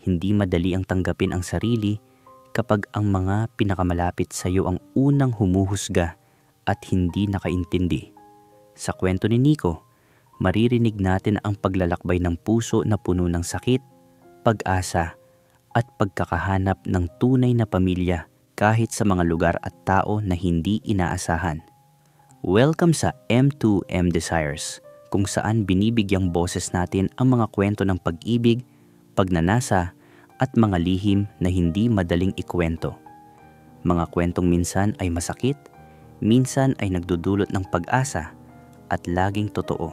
Hindi madali ang tanggapin ang sarili kapag ang mga pinakamalapit sa iyo ang unang humuhusga at hindi nakaintindi. Sa kwento ni Nico, maririnig natin ang paglalakbay ng puso na puno ng sakit, pag-asa at pagkakahanap ng tunay na pamilya kahit sa mga lugar at tao na hindi inaasahan. Welcome sa M2M Desires, kung saan binibigyang boses natin ang mga kwento ng pag-ibig, pagnanasa at mga lihim na hindi madaling ikwento. Mga kwentong minsan ay masakit, minsan ay nagdudulot ng pag-asa at laging totoo.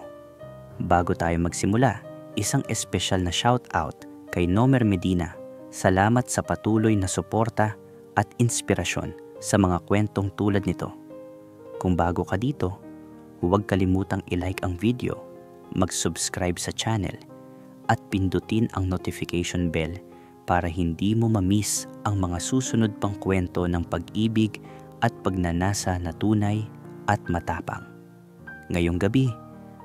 Bago tayo magsimula, isang espesyal na shoutout kay Nomer Medina. Salamat sa patuloy na suporta at inspirasyon sa mga kwentong tulad nito. Kung bago ka dito, huwag kalimutang i-like ang video, mag-subscribe sa channel, at pindutin ang notification bell para hindi mo ma-miss ang mga susunod pang kwento ng pag-ibig at pagnanasa na tunay at matapang. Ngayong gabi,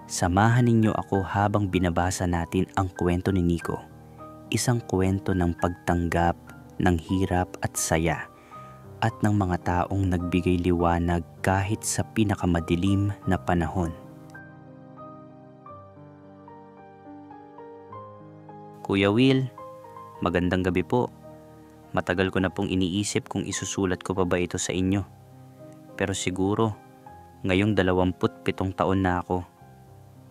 samahan ninyo ako habang binabasa natin ang kwento ni Nico. Isang kwento ng pagtanggap, ng hirap at saya, at ng mga taong nagbigay liwanag kahit sa pinakamadilim na panahon. Kuya Will, magandang gabi po. Matagal ko na pong iniisip kung isusulat ko pa ba ito sa inyo. Pero siguro, ngayong 27 taon na ako,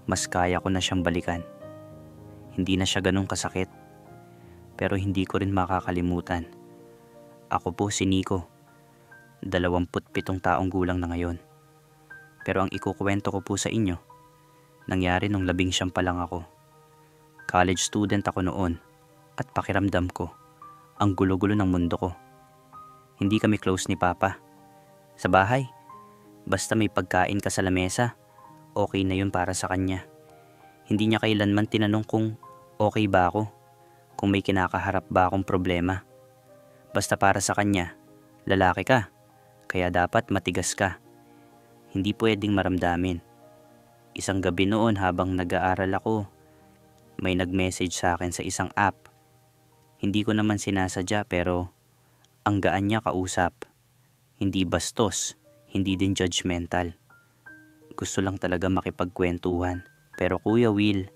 mas kaya ko na siyang balikan. Hindi na siya ganun kasakit, pero hindi ko rin makakalimutan. Ako po si Nico, 27 taong gulang na ngayon. Pero ang ikukwento ko po sa inyo, nangyari nung 19 pa lang ako. College student ako noon at pakiramdam ko, ang gulo-gulo ng mundo ko. Hindi kami close ni Papa. Sa bahay, basta may pagkain ka sa lamesa, okay na yun para sa kanya. Hindi niya kailanman tinanong kung okay ba ako, kung may kinakaharap ba akong problema. Basta para sa kanya, lalaki ka, kaya dapat matigas ka. Hindi pwedeng maramdamin. Isang gabi noon habang nag-aaral ako, may nag-message sa akin sa isang app. Hindi ko naman sinasadya pero ang gaan niya kausap. Hindi bastos, hindi din judgmental. Gusto lang talaga makipagkwentuhan. Pero Kuya Will,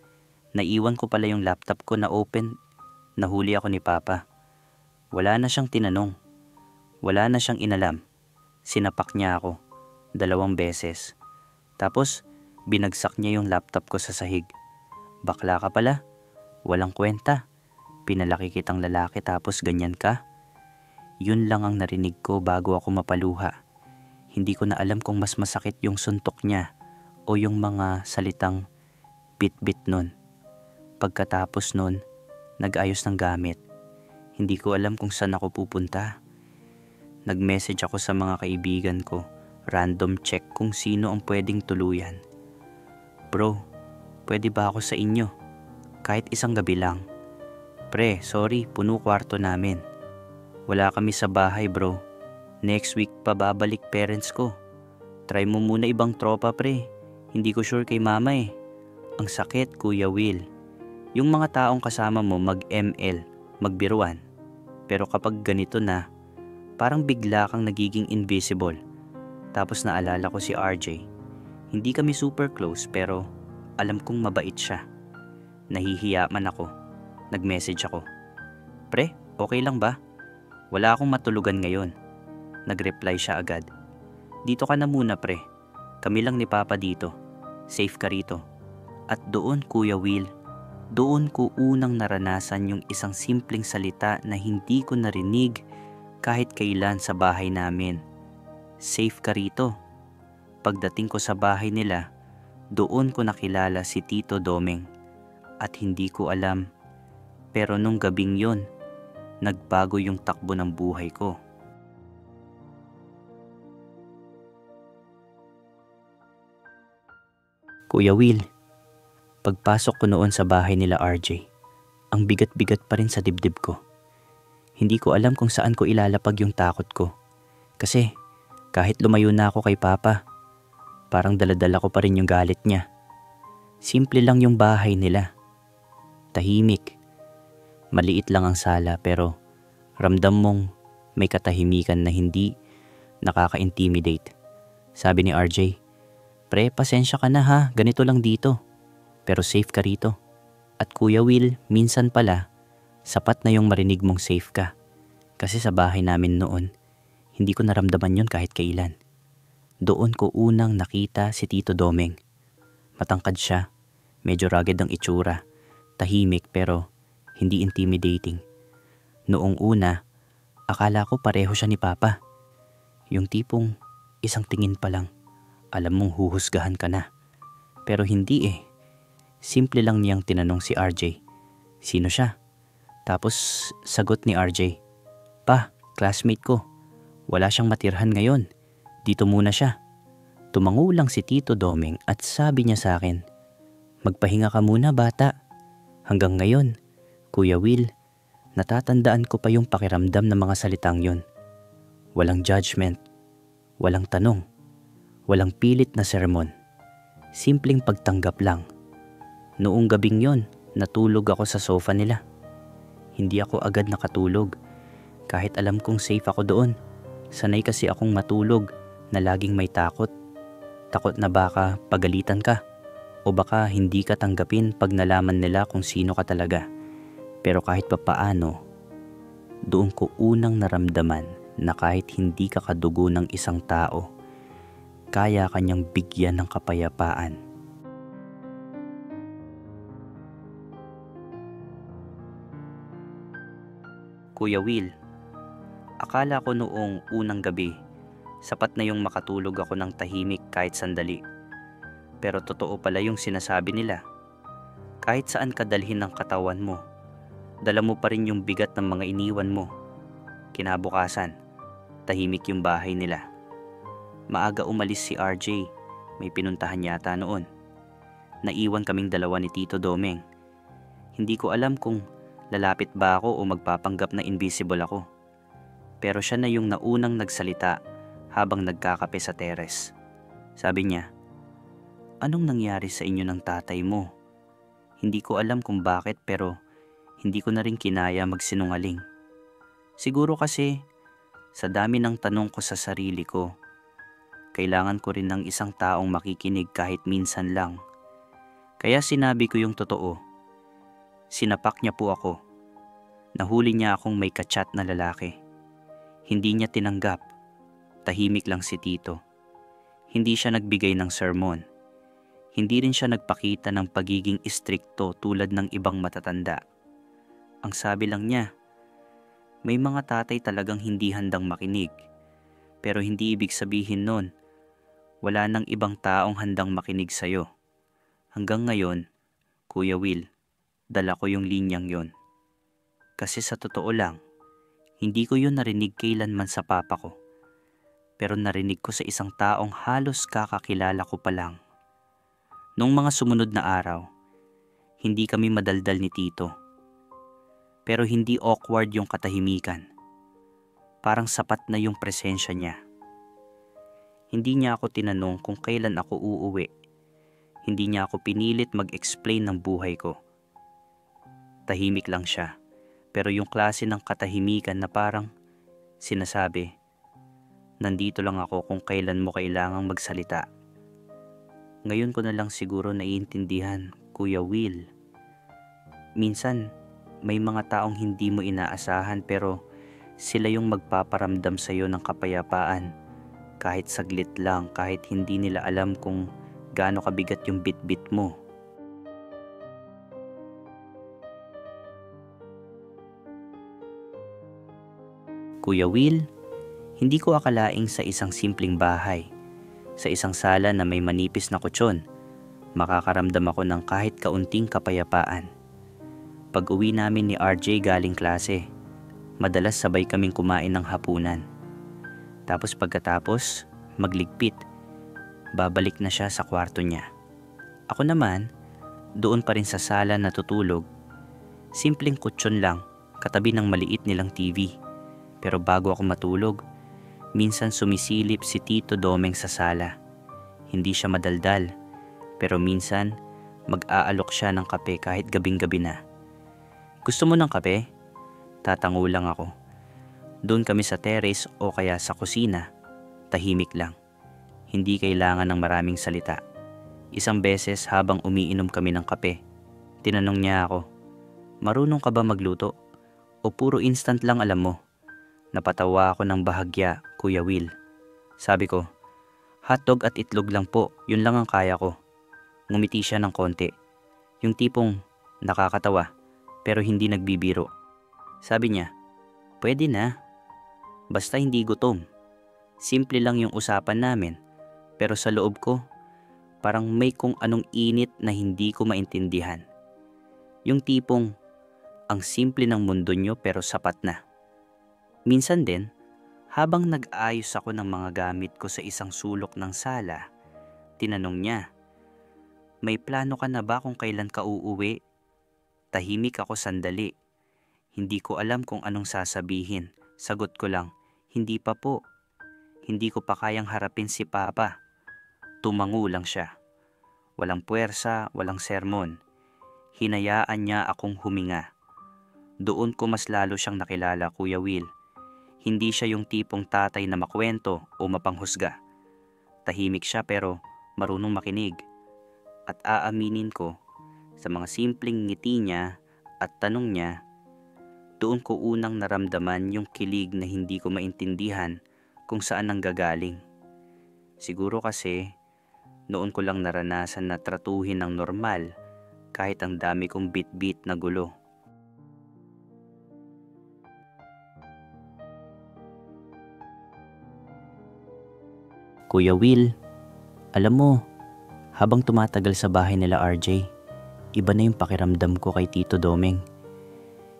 naiwan ko pala yung laptop ko na open. Nahuli ako ni Papa. Wala na siyang tinanong. Wala na siyang inalam. Sinapak niya ako 2 beses. Tapos, binagsak niya yung laptop ko sa sahig. Bakla ka pala. Walang kwenta. Pinalaki kitang lalaki tapos ganyan ka. Yun lang ang narinig ko bago ako mapaluha. Hindi ko na alam kung mas masakit yung suntok niya o yung mga salitang bit-bit nun. Pagkatapos nun, nag-ayos ng gamit. Hindi ko alam kung saan ako pupunta. Nag-message ako sa mga kaibigan ko, random check kung sino ang pwedeng tuluyan. Bro, pwede ba ako sa inyo? Kahit isang gabi lang. Pre, sorry, puno kwarto namin. Wala kami sa bahay bro. Next week pa babalik parents ko. Try mo muna ibang tropa pre. Hindi ko sure kay mama eh. Ang sakit Kuya Will. Yung mga taong kasama mo mag-ML, magbiruan. Pero kapag ganito na, parang bigla kang nagiging invisible. Tapos naalala ko si RJ. Hindi kami super close pero alam kong mabait siya. Nahihiya man ako. Nag-message ako. Pre, okay lang ba? Wala akong matulugan ngayon. Nag-reply siya agad. Dito ka na muna pre. Kami lang ni Papa dito. Safe ka rito. At doon Kuya Will, doon ko unang naranasan yung isang simpleng salita na hindi ko narinig kahit kailan sa bahay namin. Safe ka rito. Pagdating ko sa bahay nila, doon ko nakilala si Tito Domeng. At hindi ko alam, pero nung gabing yon, nagbago yung takbo ng buhay ko. Kuya Will, pagpasok ko noon sa bahay nila RJ, ang bigat-bigat pa rin sa dibdib ko. Hindi ko alam kung saan ko ilalapag yung takot ko. Kasi kahit lumayo na ako kay Papa, parang daladala ko pa rin yung galit niya. Simple lang yung bahay nila. Tahimik. Maliit lang ang sala pero ramdam mong may katahimikan na hindi nakaka-intimidate. Sabi ni RJ, "Pre, pasensya ka na ha, ganito lang dito. Pero safe ka rito." At Kuya Will, minsan pala, sapat na yung marinig mong safe ka. Kasi sa bahay namin noon, hindi ko naramdaman yun kahit kailan. Doon ko unang nakita si Tito Domeng. Matangkad siya, medyo rugged ang itsura, tahimik pero hindi intimidating. Noong una, akala ko pareho siya ni Papa. Yung tipong isang tingin pa lang, alam mong huhusgahan ka na. Pero hindi eh. Simple lang niyang tinanong si RJ, "Sino siya?" Tapos sagot ni RJ, "Pa, classmate ko. Wala siyang matirhan ngayon. Dito muna siya." Tumango lang si Tito Domeng at sabi niya sa akin, "Magpahinga ka muna bata." Hanggang ngayon, Kuya Will, natatandaan ko pa yung pakiramdam ng mga salitang yon. Walang judgment, walang tanong, walang pilit na sermon. Simpleng pagtanggap lang. Noong gabing yon, natulog ako sa sofa nila. Hindi ako agad nakatulog, kahit alam kong safe ako doon. Sanay kasi akong matulog na laging may takot. Takot na baka pagalitan ka o baka hindi ka tanggapin pag nalaman nila kung sino ka talaga. Pero kahit papaano, doon ko unang naramdaman na kahit hindi ka kadugo ng isang tao, kaya kanyang bigyan ng kapayapaan. Kuya Will, akala ko noong unang gabi, sapat na yung makatulog ako ng tahimik kahit sandali. Pero totoo pala yung sinasabi nila. Kahit saan ka dalhin ng katawan mo, dala mo pa rin yung bigat ng mga iniwan mo. Kinabukasan, tahimik yung bahay nila. Maaga umalis si RJ, may pinuntahan yata noon. Naiwan kaming dalawa ni Tito Domeng. Hindi ko alam kung lalapit ba ako o magpapanggap na invisible ako. Pero siya na yung naunang nagsalita habang nagkakape sa teres. Sabi niya, "Anong nangyari sa inyo ng tatay mo?" Hindi ko alam kung bakit pero hindi ko na rin kinaya magsinungaling. Siguro kasi sa dami ng tanong ko sa sarili ko, kailangan ko rin ng isang taong makikinig kahit minsan lang. Kaya sinabi ko yung totoo. Sinapak niya po ako. Nahuli niya akong may kachat na lalaki. Hindi niya tinanggap. Tahimik lang si Tito. Hindi siya nagbigay ng sermon. Hindi rin siya nagpakita ng pagiging istrikto tulad ng ibang matatanda. Ang sabi lang niya, may mga tatay talagang hindi handang makinig. Pero hindi ibig sabihin nun, wala nang ibang taong handang makinig sa'yo. Hanggang ngayon, Kuya Will, dala ko yung linyang yon. Kasi sa totoo lang, hindi ko yun narinig kailanman sa papa ko. Pero narinig ko sa isang taong halos kakakilala ko pa lang. Nung mga sumunod na araw, hindi kami madaldal ni Tito. Pero hindi awkward yung katahimikan. Parang sapat na yung presensya niya. Hindi niya ako tinanong kung kailan ako uuwi. Hindi niya ako pinilit mag-explain ng buhay ko. Tahimik lang siya, pero yung klase ng katahimikan na parang sinasabi, nandito lang ako kung kailan mo kailangang magsalita. Ngayon ko na lang siguro naiintindihan, Kuya Will. Minsan, may mga taong hindi mo inaasahan pero sila yung magpaparamdam sa'yo ng kapayapaan. Kahit saglit lang, kahit hindi nila alam kung gaano kabigat yung bit-bit mo. Kuya Will, hindi ko akalaing sa isang simpleng bahay, sa isang sala na may manipis na kutsyon, makakaramdam ako ng kahit kaunting kapayapaan. Pag uwi namin ni RJ galing klase, madalas sabay kaming kumain ng hapunan. Tapos pagkatapos, magligpit, babalik na siya sa kwarto niya. Ako naman, doon pa rin sa sala natutulog. Simpleng kutsyon lang, katabi ng maliit nilang TV. Pero bago ako matulog, minsan sumisilip si Tito Domeng sa sala. Hindi siya madaldal, pero minsan mag-aalok siya ng kape kahit gabing-gabi na. Gusto mo ng kape? Tatango lang ako. Doon kami sa terrace o kaya sa kusina. Tahimik lang. Hindi kailangan ng maraming salita. Isang beses habang umiinom kami ng kape, tinanong niya ako, "Marunong ka ba magluto? O puro instant lang alam mo?" Napatawa ako ng bahagya, Kuya Will. Sabi ko, "Hotdog at itlog lang po, yun lang ang kaya ko." Ngumiti siya ng konti. Yung tipong nakakatawa pero hindi nagbibiro. Sabi niya, "Pwede na. Basta hindi gutom." Simple lang yung usapan namin, pero sa loob ko, parang may kung anong init na hindi ko maintindihan. Yung tipong, ang simple ng mundo nyo pero sapat na. Minsan din, habang nag-ayos ako ng mga gamit ko sa isang sulok ng sala, tinanong niya, "May plano ka na ba kung kailan ka uuwi?" Tahimik ako sandali. Hindi ko alam kung anong sasabihin. Sagot ko lang, "Hindi pa po. Hindi ko pa kayang harapin si Papa." Tumango lang siya. Walang puwersa, walang sermon. Hinayaan niya akong huminga. Doon ko mas lalo siyang nakilala, Kuya Will. Hindi siya yung tipong tatay na makwento o mapanghusga. Tahimik siya pero marunong makinig. At aaminin ko, sa mga simpleng ngiti niya at tanong niya, doon ko unang naramdaman yung kilig na hindi ko maintindihan kung saan nanggagaling. Siguro kasi noon ko lang naranasan na tratuhin ng normal kahit ang dami kong bit-bit na gulo. Kuya Will, alam mo, habang tumatagal sa bahay nila RJ, iba na yung pakiramdam ko kay Tito Domeng.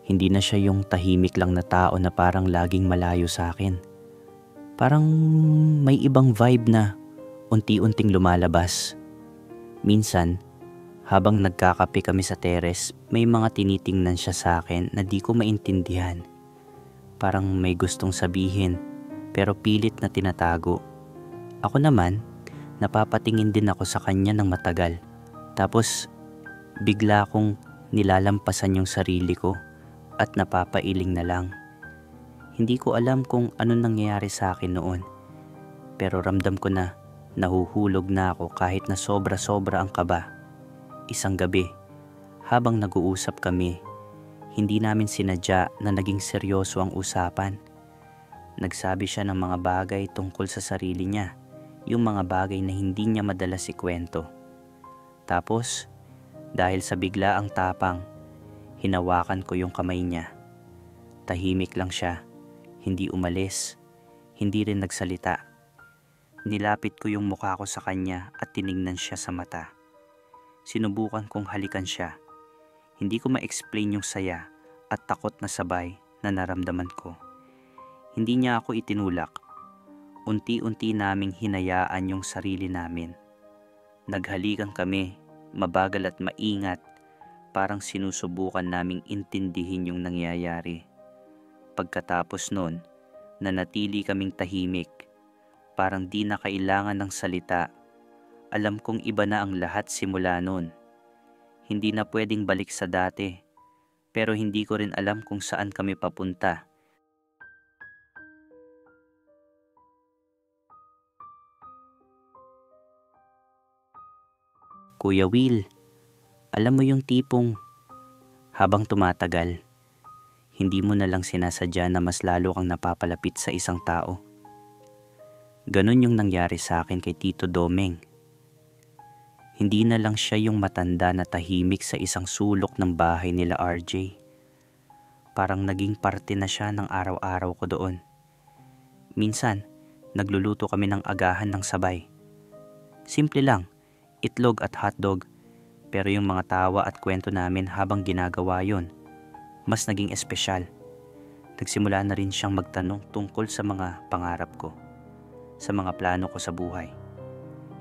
Hindi na siya yung tahimik lang na tao na parang laging malayo sa akin. Parang may ibang vibe na unti-unting lumalabas. Minsan, habang nagkakape kami sa terrace, may mga tinitingnan siya sa akin na di ko maintindihan. Parang may gustong sabihin, pero pilit na tinatago. Ako naman, napapatingin din ako sa kanya ng matagal. Tapos, bigla kong nilalampasan yung sarili ko at napapailing na lang. Hindi ko alam kung ano nangyayari sa akin noon. Pero ramdam ko na nahuhulog na ako kahit na sobra-sobra ang kaba. Isang gabi, habang nag-uusap kami, hindi namin sinadya na naging seryoso ang usapan. Nagsabi siya ng mga bagay tungkol sa sarili niya, yung mga bagay na hindi niya madalas ikwento. Tapos, dahil sa biglaang tapang, hinawakan ko yung kamay niya. Tahimik lang siya, hindi umalis, hindi rin nagsalita. Nilapit ko yung mukha ko sa kanya at tiningnan siya sa mata. Sinubukan kong halikan siya. Hindi ko ma-explain yung saya at takot na sabay na naramdaman ko. Hindi niya ako itinulak. Unti-unti naming hinayaan yung sarili namin. Naghalikan kami, mabagal at maingat, parang sinusubukan naming intindihin yung nangyayari. Pagkatapos nun, nanatili kaming tahimik. Parang di na kailangan ng salita. Alam kong iba na ang lahat simula nun. Hindi na pwedeng balik sa dati, pero hindi ko rin alam kung saan kami papunta. Kuya Will, alam mo yung tipong habang tumatagal, hindi mo na lang sinasadya na mas lalo kang napapalapit sa isang tao. Ganon yung nangyari sa akin kay Tito Domeng. Hindi na lang siya yung matanda na tahimik sa isang sulok ng bahay nila RJ. Parang naging parte na siya ng araw-araw ko doon. Minsan, nagluluto kami ng agahan ng sabay. Simple lang, itlog at hotdog, pero yung mga tawa at kwento namin habang ginagawa yon, mas naging espesyal. Nagsimula na rin siyang magtanong tungkol sa mga pangarap ko, sa mga plano ko sa buhay.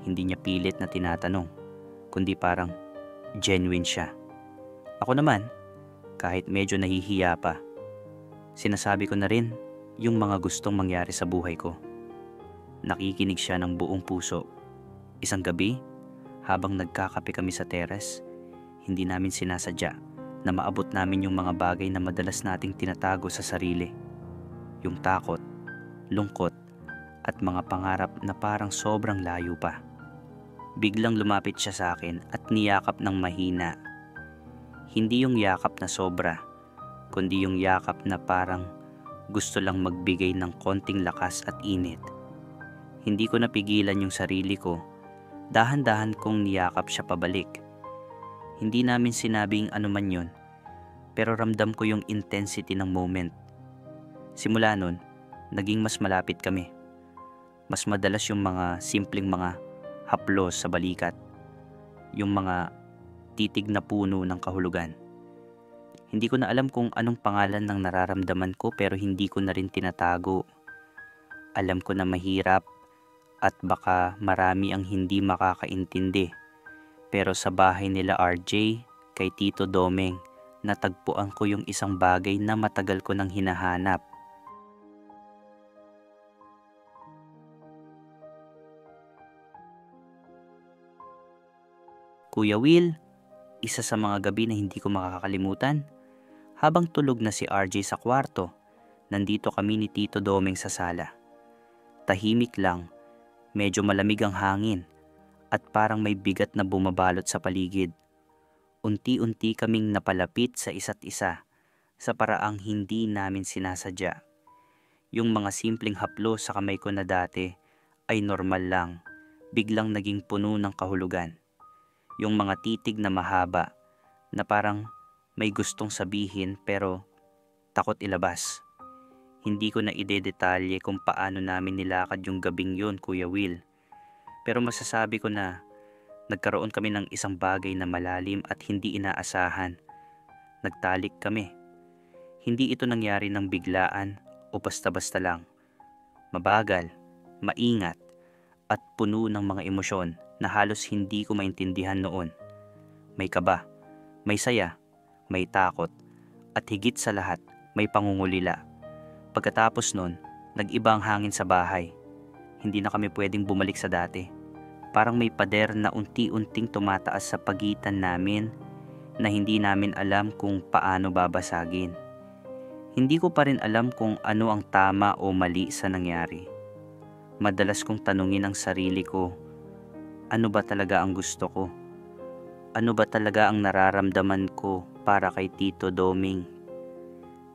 Hindi niya pilit na tinatanong, kundi parang genuine siya. Ako naman, kahit medyo nahihiya pa, sinasabi ko na rin yung mga gustong mangyari sa buhay ko. Nakikinig siya ng buong puso. Isang gabi, habang nagkakape kami sa terrace, hindi namin sinasadya, na maabot namin yung mga bagay na madalas nating tinatago sa sarili. Yung takot, lungkot, at mga pangarap na parang sobrang layo pa. Biglang lumapit siya sa akin at niyakap ng mahina. Hindi yung yakap na sobra, kundi yung yakap na parang gusto lang magbigay ng konting lakas at init. Hindi ko napigilan yung sarili ko. Dahan-dahan kong niyakap siya pabalik. Hindi namin sinabing ano man yun, pero ramdam ko yung intensity ng moment. Simula nun, naging mas malapit kami. Mas madalas yung mga simpleng mga haplos sa balikat, yung mga titig na puno ng kahulugan. Hindi ko na alam kung anong pangalan ng nararamdaman ko, pero hindi ko na rin tinatago. Alam ko na mahirap at baka marami ang hindi makakaintindi. Pero sa bahay nila RJ, kay Tito Domeng, natagpuan ko yung isang bagay na matagal ko nang hinahanap. Kuya Will, isa sa mga gabi na hindi ko makakalimutan. Habang tulog na si RJ sa kwarto, nandito kami ni Tito Domeng sa sala. Tahimik lang, medyo malamig ang hangin, at parang may bigat na bumabalot sa paligid. Unti-unti kaming napalapit sa isa't isa, sa paraang hindi namin sinasadya. Yung mga simpleng haplos sa kamay ko na dati ay normal lang, biglang naging puno ng kahulugan. Yung mga titig na mahaba, na parang may gustong sabihin pero takot ilabas. Hindi ko na idedetalye kung paano namin nilakad yung gabing yun, Kuya Will. Pero masasabi ko na nagkaroon kami ng isang bagay na malalim at hindi inaasahan. Nagtalik kami. Hindi ito nangyari ng biglaan o basta-basta lang. Mabagal, maingat, at puno ng mga emosyon na halos hindi ko maintindihan noon. May kaba, may saya, may takot, at higit sa lahat, may pangungulila. Pagkatapos nun, nag-iba ang hangin sa bahay. Hindi na kami pwedeng bumalik sa dati. Parang may pader na unti-unting tumataas sa pagitan namin na hindi namin alam kung paano babasagin. Hindi ko pa rin alam kung ano ang tama o mali sa nangyari. Madalas kong tanungin ang sarili ko, ano ba talaga ang gusto ko? Ano ba talaga ang nararamdaman ko para kay Tito Domeng?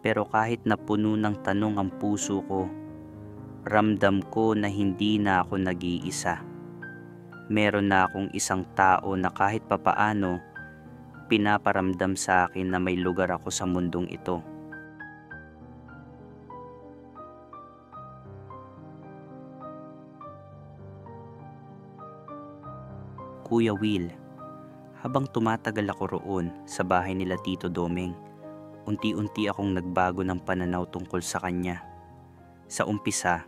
Pero kahit na puno ng tanong ang puso ko, ramdam ko na hindi na ako nag-iisa. Meron na akong isang tao na kahit papaano, pinaparamdam sa akin na may lugar ako sa mundong ito. Kuya Will, habang tumatagal ako roon sa bahay nila Tito Domeng, unti-unti akong nagbago ng pananaw tungkol sa kanya. Sa umpisa,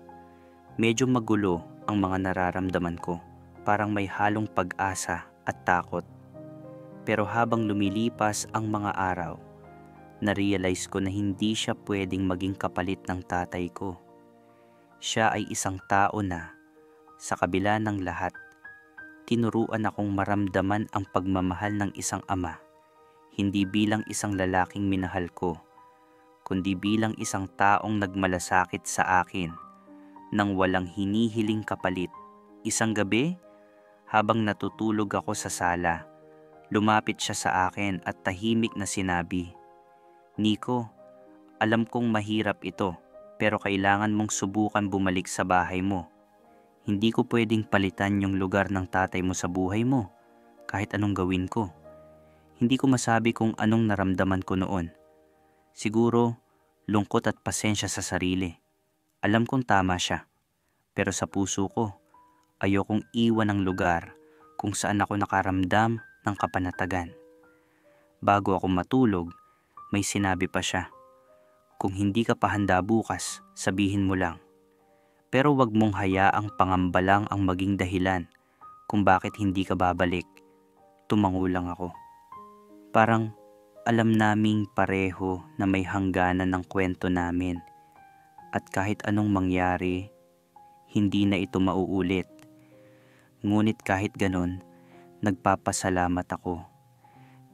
medyo magulo ang mga nararamdaman ko, parang may halong pag-asa at takot. Pero habang lumilipas ang mga araw, na-realize ko na hindi siya pwedeng maging kapalit ng tatay ko. Siya ay isang tao na, sa kabila ng lahat, tinuruan akong maramdaman ang pagmamahal ng isang ama, hindi bilang isang lalaking minahal ko, kundi bilang isang taong nagmalasakit sa akin nang walang hinihiling kapalit. Isang gabi, habang natutulog ako sa sala, lumapit siya sa akin at tahimik na sinabi, "Nico, alam kong mahirap ito, pero kailangan mong subukan bumalik sa bahay mo. Hindi ko pwedeng palitan yung lugar ng tatay mo sa buhay mo, kahit anong gawin ko." Hindi ko masabi kung anong naramdaman ko noon. Siguro, lungkot at pasensya sa sarili. Alam kong tama siya, pero sa puso ko, ayokong iwan ang lugar kung saan ako nakaramdam ng kapanatagan. Bago ako matulog, may sinabi pa siya, "Kung hindi ka pa handa bukas, sabihin mo lang. Pero wag mong hayaang pangamba lang ang maging dahilan kung bakit hindi ka babalik." Tumango lang ako. Parang alam naming pareho na may hangganan ng kwento namin, at kahit anong mangyari, hindi na ito mauulit. Ngunit kahit ganon, nagpapasalamat ako.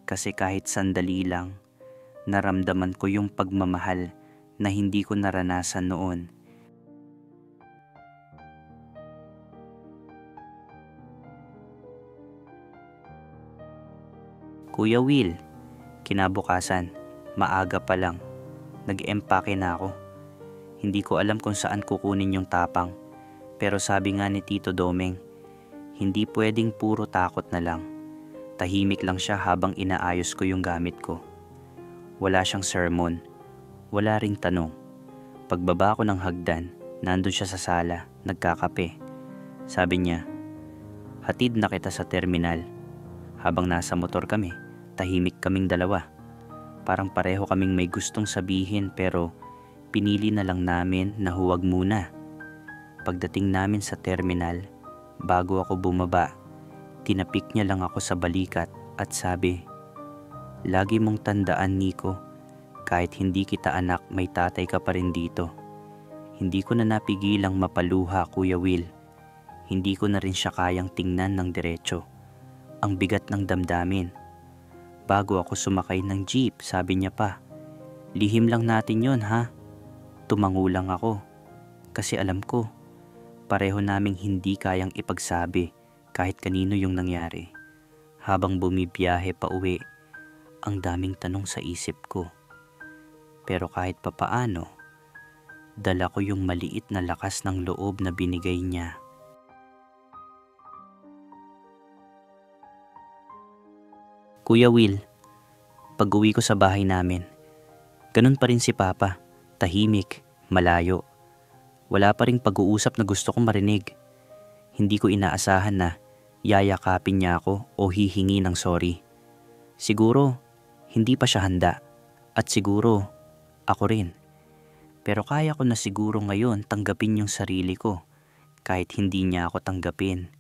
Kasi kahit sandali lang, naramdaman ko yung pagmamahal na hindi ko naranasan noon. Kuya Will, kinabukasan, maaga pa lang, nag-empake na ako. Hindi ko alam kung saan kukunin yung tapang, pero sabi nga ni Tito Domeng, hindi pwedeng puro takot na lang. Tahimik lang siya habang inaayos ko yung gamit ko. Wala siyang sermon, wala ring tanong. Pagbaba ko ng hagdan, nandun siya sa sala, nagkakape. Sabi niya, hatid na kita sa terminal. Habang nasa motor kami, tahimik kaming dalawa. Parang pareho kaming may gustong sabihin pero pinili na lang namin na huwag muna. Pagdating namin sa terminal, bago ako bumaba, tinapik niya lang ako sa balikat at sabi, lagi mong tandaan, Nico, kahit hindi kita anak, may tatay ka pa rin dito. Hindi ko na napigilang mapaluha, Kuya Will. Hindi ko na rin siya kayang tingnan ng diretso. Ang bigat ng damdamin. Bago ako sumakay ng jeep, sabi niya pa, lihim lang natin yon ha? Tumango lang ako. Kasi alam ko, pareho naming hindi kayang ipagsabi kahit kanino yung nangyari. Habang bumibiyahe pa uwi, ang daming tanong sa isip ko. Pero kahit papaano, dala ko yung maliit na lakas ng loob na binigay niya. Kuya Will, pag-uwi ko sa bahay namin, ganun pa rin si Papa, tahimik, malayo. Wala pa ring pag-uusap na gusto kong marinig. Hindi ko inaasahan na yayakapin niya ako o hihingi ng sorry. Siguro, hindi pa siya handa. At siguro, ako rin. Pero kaya ko na siguro ngayon tanggapin yung sarili ko kahit hindi niya ako tanggapin.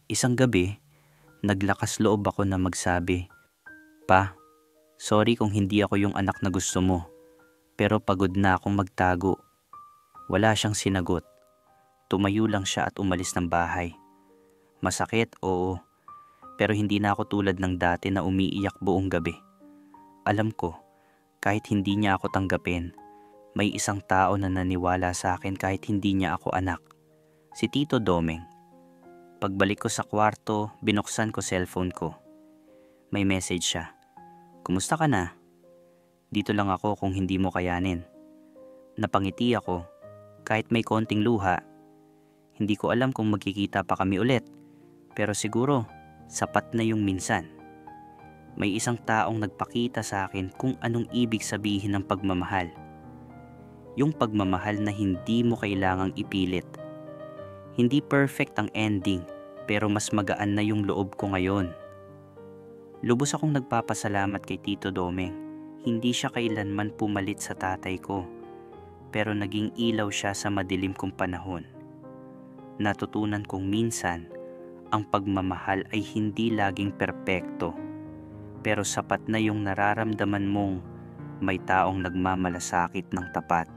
Isang gabi, naglakas loob ako na magsabi, Pa, sorry kung hindi ako yung anak na gusto mo. Pero pagod na akong magtago. Wala siyang sinagot. Tumayo lang siya at umalis ng bahay. Masakit, oo. Pero hindi na ako tulad ng dati na umiiyak buong gabi. Alam ko, kahit hindi niya ako tanggapin, may isang tao na naniwala sa akin kahit hindi niya ako anak. Si Tito Domeng. Pagbalik ko sa kwarto, binuksan ko cellphone ko. May message siya. Kumusta ka na? Dito lang ako kung hindi mo kayanin. Napangiti ako. Kahit may konting luha, hindi ko alam kung magkikita pa kami ulit. Pero siguro, sapat na yung minsan. May isang taong nagpakita sa akin kung anong ibig sabihin ng pagmamahal. Yung pagmamahal na hindi mo kailangang ipilit. Hindi perfect ang ending, pero mas magaan na yung loob ko ngayon. Lubos akong nagpapasalamat kay Tito Domeng. Hindi siya kailanman pumalit sa tatay ko. Pero naging ilaw siya sa madilim kong panahon. Natutunan kong minsan, ang pagmamahal ay hindi laging perpekto. Pero sapat na yung nararamdaman mong may taong nagmamalasakit ng tapat.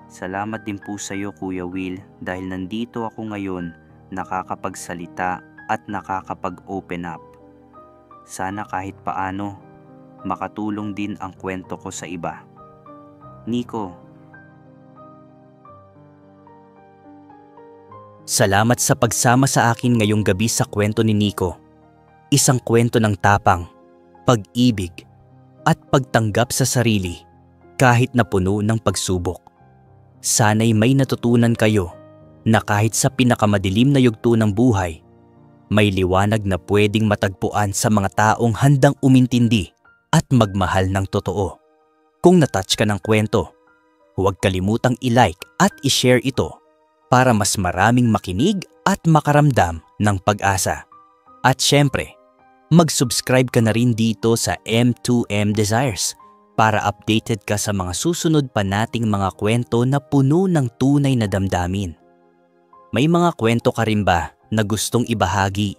Salamat din po sa iyo, Kuya Will, dahil nandito ako ngayon nakakapagsalita at nakakapag-open up. Sana kahit paano, makatulong din ang kwento ko sa iba. Nico, salamat sa pagsama sa akin ngayong gabi sa kwento ni Nico. Isang kwento ng tapang, pag-ibig, at pagtanggap sa sarili kahit na puno ng pagsubok. Sana'y may natutunan kayo na kahit sa pinakamadilim na yugto ng buhay, may liwanag na pwedeng matagpuan sa mga taong handang umintindi at magmahal ng totoo. Kung natouch ka ng kwento, huwag kalimutang i-like at i-share ito para mas maraming makinig at makaramdam ng pag-asa. At syempre, mag-subscribe ka na rin dito sa M2M Desires para updated ka sa mga susunod pa nating mga kwento na puno ng tunay na damdamin. May mga kwento ka rin ba na gustong ibahagi?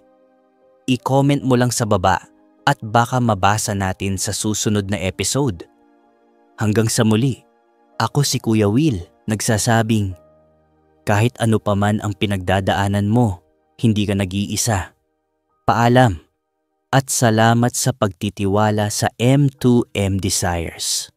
I-comment mo lang sa baba at baka mabasa natin sa susunod na episode. Hanggang sa muli, ako si Kuya Will, nagsasabing, kahit ano paman ang pinagdadaanan mo, hindi ka nag-iisa. Paalam. At salamat sa pagtitiwala sa M2M Desires.